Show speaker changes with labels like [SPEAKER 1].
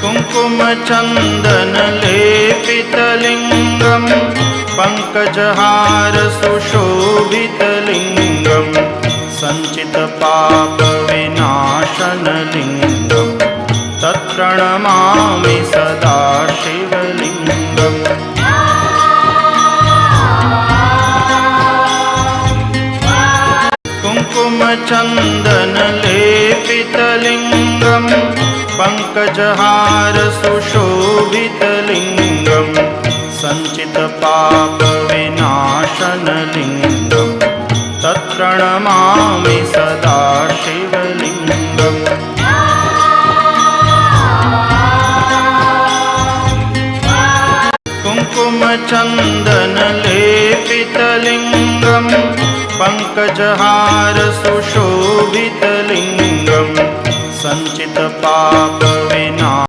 [SPEAKER 1] कुङ्कुमचन्दनलेपितलिङ्गं पङ्कजहारसुशोभितलिङ्गं सञ्चितपापविनाशनलिङ्गं तत्प्रणमामि सदा शिवलिङ्गम्। कुङ्कुमचन्दनलेपितलिङ्गं पङ्कजहारसुशोभितलिङ्गं सञ्चितपापविनाशनलिङ्गं तत्प्रणमामि सदा शिवलिङ्गम्। कुङ्कुमचन्दनलेपितलिङ्गं पङ्कजहारसुशोभितलिङ्गं